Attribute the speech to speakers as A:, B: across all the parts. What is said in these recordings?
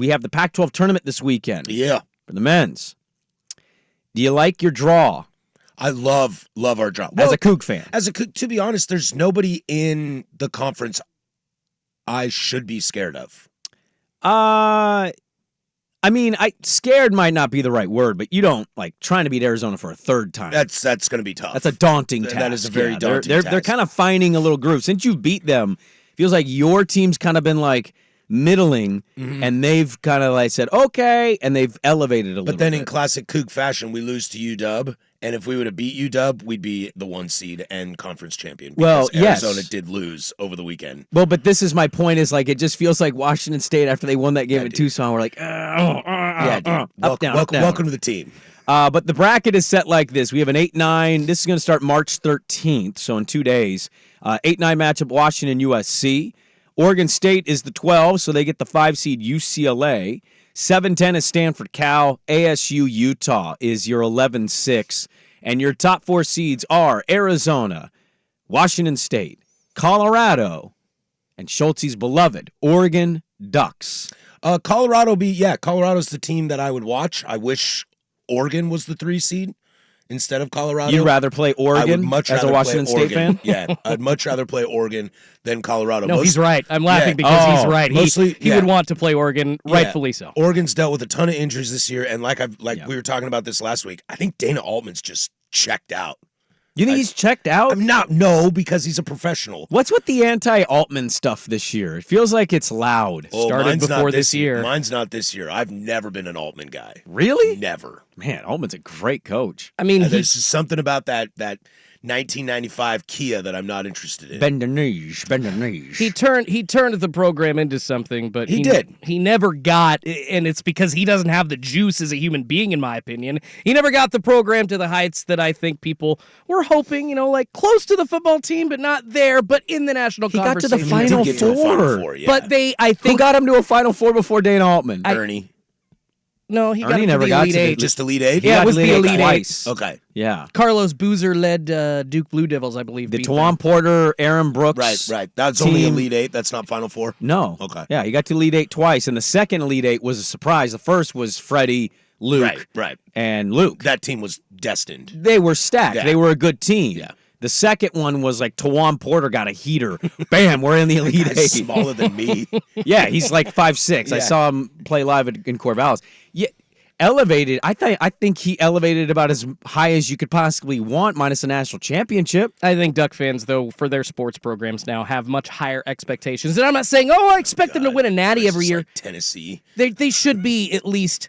A: we have the Pac-12 tournament this weekend.
B: Yeah.
A: For the men's. Do you like your draw?
B: I love our draw.
A: As a Coug fan.
B: To be honest, there's nobody in the conference I should be scared of.
A: Scared might not be the right word, but you don't like trying to beat Arizona for a third time.
B: That's going to be tough.
A: That's a daunting task.
B: That is a very daunting task.
A: They're kind of finding a little groove. Since you beat them, it feels like your team's kind of been like middling, and they've kind of like said, okay, and they've elevated a little bit.
B: But then in classic Coug fashion, we lose to UW, and if we would have beat UW, we'd be the 1 seed and conference champion.
A: Well, yes.
B: Arizona did lose over the weekend.
A: Well, but this is my point is like it just feels like Washington State after they won that game in Tucson, we're like, up, down.
B: Welcome to the team.
A: But the bracket is set like this. We have an 8-9. This is going to start March 13th, so in 2 days. 8-9 matchup, Washington, USC. Oregon State is the 12, so they get the 5 seed UCLA. 7-10 is Stanford, Cal. ASU, Utah is your 11-6. And your top 4 seeds are Arizona, Washington State, Colorado, and Schultz's beloved Oregon Ducks.
B: Colorado's the team that I would watch. I wish Oregon was the 3 seed instead of Colorado.
A: You'd rather play Oregon as a Washington State fan?
B: Yeah, I'd much rather play Oregon than Colorado.
C: No, he's right. I'm laughing because he's right. He would want to play Oregon, rightfully so.
B: Oregon's dealt with a ton of injuries this year, and we were talking about this last week, I think Dana Altman's just checked out.
A: You think he's checked out?
B: Because he's a professional.
A: What's with the anti-Altman stuff this year? It feels like it's loud.
C: Started before this year.
B: Mine's not this year. I've never been an Altman guy.
A: Really?
B: Never.
A: Man, Altman's a great coach.
C: I mean,
B: there's something about that 1995 Kia that I'm not interested in.
A: Bend the knees.
C: He turned the program into something, but
B: he did.
C: He never got, and it's because he doesn't have the juice as a human being, in my opinion. He never got the program to the heights that I think people were hoping. Like close to the football team, but not there. But in the national conference,
A: he got to the Final Four.
B: Yeah.
C: But
A: who got him to a Final Four before Dana Altman?
B: Ernie.
C: No, he
A: Ernie
C: got
A: never
C: the
A: got
C: Elite
A: to
C: Eight.
B: Just Elite Eight?
C: Yeah, it was the Elite Eight.
A: Twice.
B: Okay.
A: Yeah.
C: Carlos Boozer led Duke Blue Devils, I believe.
A: The Tawan Porter, Aaron Brooks.
B: Right. That's only Elite Eight. That's not Final Four?
A: No.
B: Okay.
A: Yeah, he got to Elite Eight twice, and the second Elite Eight was a surprise. The first was Freddie, Luke,
B: right.
A: and Luke.
B: That team was destined.
A: They were stacked.
B: Yeah.
A: They were a good team.
B: Yeah.
A: The second one was like Tawan Porter got a heater. Bam, we're in the Elite Eight.
B: He's smaller than me.
A: Yeah, he's like 5'6".
B: Yeah.
A: I saw him play live in Corvallis. Yeah, elevated. I think he elevated about as high as you could possibly want, minus a national championship.
C: I think Duck fans, though, for their sports programs now, have much higher expectations. And I'm not saying, I expect them to win a natty every year.
B: Like Tennessee.
C: They should be at least.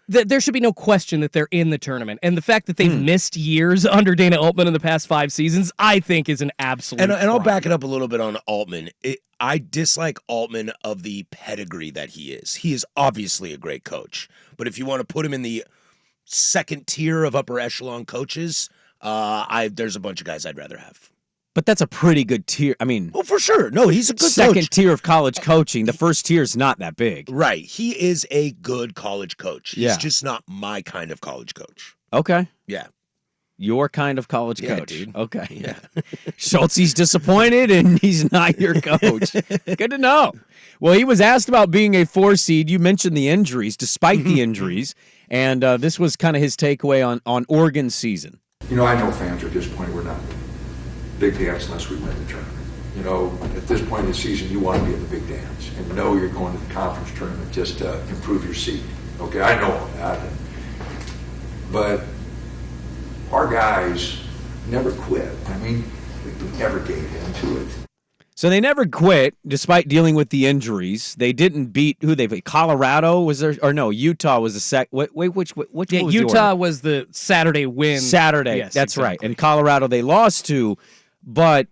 C: There should be no question that they're in the tournament. And the fact that they've missed years under Dana Altman in the past 5 seasons, I think is an absolute
B: And I'll
C: crime.
B: back it up a little bit on Altman. I dislike Altman of the pedigree that he is. He is obviously a great coach. But if you want to put him in the second tier of upper echelon coaches, there's a bunch of guys I'd rather have.
A: But that's a pretty good tier. I mean,
B: well, for sure. No, he's a good
A: second
B: coach.
A: tier of college coaching. The first tier is not that big.
B: Right. He is a good college coach. He's
A: Yeah.
B: just not my kind of college coach.
A: Okay.
B: Yeah.
A: Your kind of college coach.
B: Dude.
A: Okay.
B: Yeah.
A: Schultze's disappointed and he's not your coach. Good to know. Well, he was asked about being a 4 seed. You mentioned the injuries, despite the injuries. And this was kind of his takeaway on Oregon's season.
D: I know fans are disappointed we're not big dance unless we win the tournament. At this point in the season, you want to be in the big dance and know you're going to the conference tournament just to improve your seed. Okay, I know all that. But our guys never quit. I mean, we never gave in to it.
A: So they never quit, despite dealing with the injuries. They didn't beat who they played. Colorado was there, or no? Utah was the sec. Wait, which was
C: Utah was the Saturday win.
A: Saturday,
C: yes,
A: that's
C: exactly.
A: right. And Colorado they lost to, but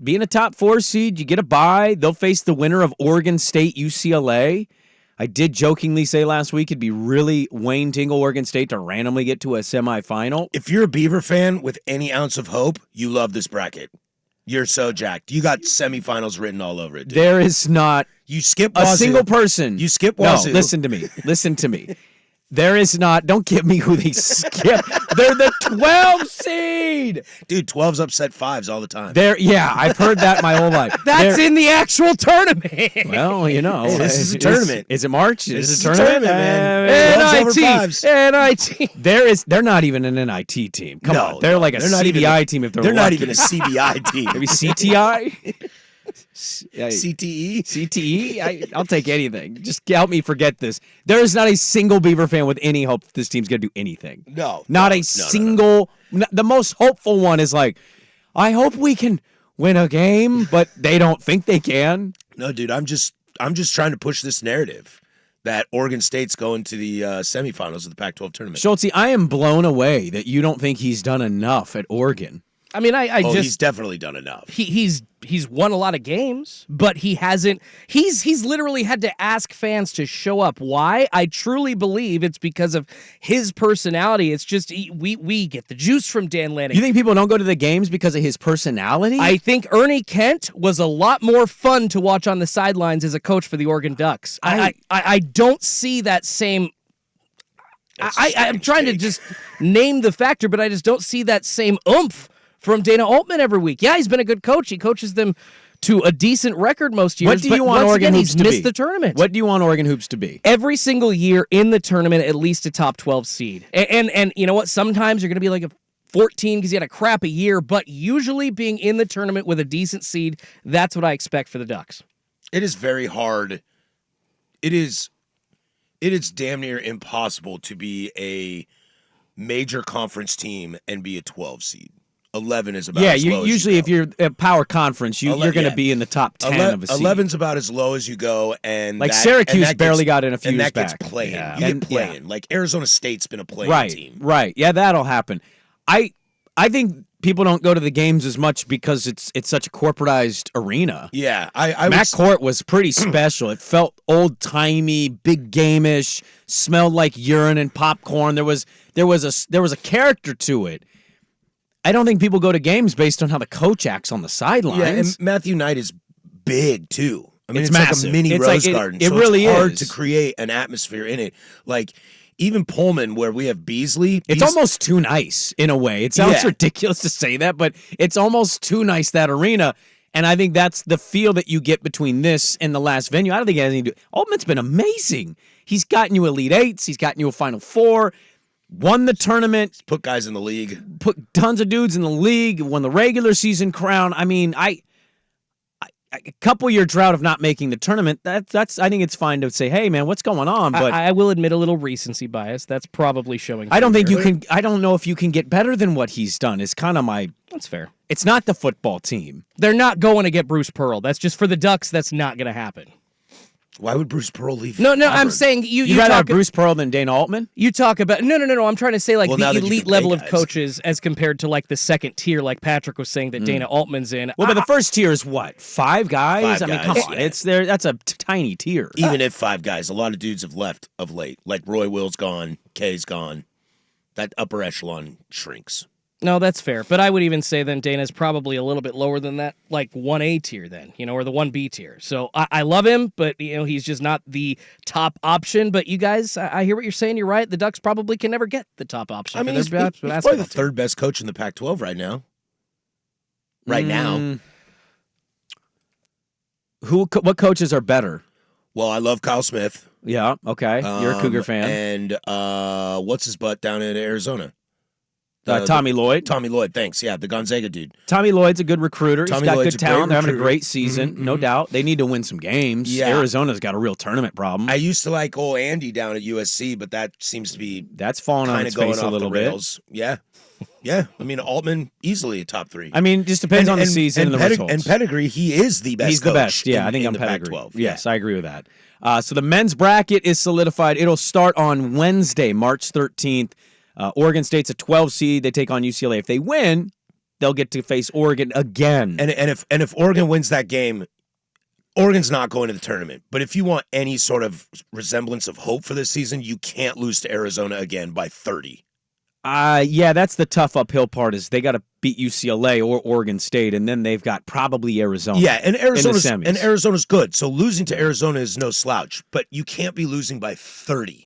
A: being a top 4 seed, you get a bye. They'll face the winner of Oregon State, UCLA. I did jokingly say last week it'd be really Wayne Tingle, Oregon State to randomly get to a semifinal.
B: If you're a Beaver fan with any ounce of hope, you love this bracket. You're so jacked. You got semifinals written all over it, dude.
A: There is not
B: you skip
A: a
B: Wazoo.
A: single person.
B: You skip Wazoo.
A: No, listen to me. There is not. Don't give me who they skip. They're the 12 seed.
B: Dude, 12s upset 5s all the time.
A: Yeah, I've heard that my whole life.
C: That's in the actual tournament.
A: Well, you know.
B: Hey, this is a tournament.
A: Is it March?
B: This
A: Is
B: is
A: it
B: a
A: tournament?
B: tournament, man. 12s over 5s.
C: NIT.
A: They're not even an NIT team. Come
B: No,
A: on. They're like a
B: they're not even
A: CBI team if they're
B: They're not
A: lucky.
B: even a CBI team.
A: Maybe CTI?
B: CTE?
A: CTE? I'll take anything. Just help me forget this. There is not a single Beaver fan with any hope this team's going to do anything.
B: No.
A: Not
B: no,
A: a single. The most hopeful one is like, I hope we can win a game, but they don't think they can.
B: No, dude, I'm just trying to push this narrative that Oregon State's going to the semifinals of the Pac-12 tournament.
A: Schultze, I am blown away that you don't think he's done enough at Oregon.
C: I mean,
B: he's definitely done enough.
C: He's won a lot of games, but he hasn't. He's literally had to ask fans to show up. Why? I truly believe it's because of his personality. It's just we get the juice from Dan Lanning.
A: You think people don't go to the games because of his personality?
C: I think Ernie Kent was a lot more fun to watch on the sidelines as a coach for the Oregon Ducks. I don't see that same. I'm trying to just name the factor, but I just don't see that same oomph from Dana Altman every week. Yeah, he's been a good coach. He coaches them to a decent record most years.
A: What do you want Oregon Hoops to be?
C: He's missed the tournament.
A: What do you want Oregon Hoops to be?
C: Every single year in the tournament, at least a top 12 seed. And you know what? Sometimes you're going to be like a 14 because you had a crappy year, but usually being in the tournament with a decent seed, that's what I expect for the Ducks.
B: It is very hard. It is damn near impossible to be a major conference team and be a 12 seed. 11 is about as low as
A: usually
B: you
A: if you're a power conference, you're going to be in the top 10 of a seed.
B: 11's about as low as you go, and
A: like Syracuse barely got in a few years
B: back.
A: back.
B: Gets playing.
A: Yeah.
B: You get playing. Like Arizona State's been a playing team.
A: Right. Yeah, that'll happen. I think people don't go to the games as much because it's such a corporatized arena.
B: Yeah,
A: Mac Court was pretty special. It felt old timey, big game-ish, smelled like urine and popcorn. There was a character to it. I don't think people go to games based on how the coach acts on the sidelines.
B: Yeah, and Matthew Knight is big too. I mean, it's
A: massive.
B: like a mini Rose Garden.
A: It really
B: it's hard
A: is
B: to create an atmosphere in it. Like even Pullman, where we have Beasley,
A: it's almost too nice in a way. It sounds ridiculous to say that, but it's almost too nice, that arena. And I think that's the feel that you get between this and the last venue. I don't think it has anything to do. Altman's been amazing. He's gotten you Elite Eights. He's gotten you a Final Four. Won the tournament.
B: Put guys in the league.
A: Put tons of dudes in the league. Won the regular season crown. I mean, a couple-year drought of not making the tournament, that's I think it's fine to say, hey, man, what's going on? But
C: I will admit a little recency bias. That's probably showing.
A: I don't think you can. I don't know if you can get better than what he's done. Is kind of my.
C: That's fair.
A: It's not the football team.
C: They're not going to get Bruce Pearl. That's just for the Ducks. That's not going to happen.
B: Why would Bruce Pearl leave?
C: No,
B: Auburn?
C: I'm saying you
A: rather
C: talk
A: have Bruce Pearl than Dana Altman?
C: You talk about no. I'm trying to say like the elite level of
B: guys.
C: coaches as compared to like the second tier, like Patrick was saying that Dana Altman's in.
A: Well, but the first tier is what? 5 guys?
B: Five
A: I mean,
B: guys,
A: come on.
B: yeah.
A: That's a tiny tier.
B: Even if 5 guys, a lot of dudes have left of late. Like Roy Will's gone, Kay's gone. That upper echelon shrinks.
C: No, that's fair. But I would even say then Dana's probably a little bit lower than that, like 1A tier then, or the 1B tier. So I love him, but he's just not the top option. But you guys, I hear what you're saying. You're right. The Ducks probably can never get the top option.
B: I mean, he's probably the third best coach in the Pac-12 right now. Now.
A: What coaches are better?
B: Well, I love Kyle Smith.
A: Yeah, okay. You're a Cougar fan.
B: And what's his butt down in Arizona?
A: Tommy Lloyd.
B: Tommy Lloyd, thanks. Yeah, the Gonzaga dude.
A: Tommy Lloyd's a good recruiter. He's got good talent. They're having a great
B: recruiter.
A: season, no doubt. They need to win some games.
B: Yeah.
A: Arizona's got a real tournament problem.
B: I used to like old Andy down at USC, but that seems to be
A: That's fallen on
B: kind
A: its
B: of going
A: face a
B: off
A: little
B: the
A: bit.
B: rails. Yeah. Yeah. I mean, Altman, easily a top 3.
A: I mean, just depends on the season and the results.
B: And pedigree, he is the best
A: He's the
B: coach
A: best. Yeah, I think
B: in
A: I'm
B: the
A: pedigree.
B: Pac-12.
A: Yes, I agree with that. So the men's bracket is solidified. It'll start on Wednesday, March 13th. Oregon State's a 12 seed. They take on UCLA. If they win, they'll get to face Oregon again.
B: And if Oregon wins that game, Oregon's not going to the tournament. But if you want any sort of resemblance of hope for this season, you can't lose to Arizona again by 30.
A: Yeah, that's the tough uphill part is they got to beat UCLA or Oregon State, and then they've got probably Arizona.
B: Yeah, and Arizona's
A: semis.
B: good. So losing to Arizona is no slouch, but you can't be losing by 30.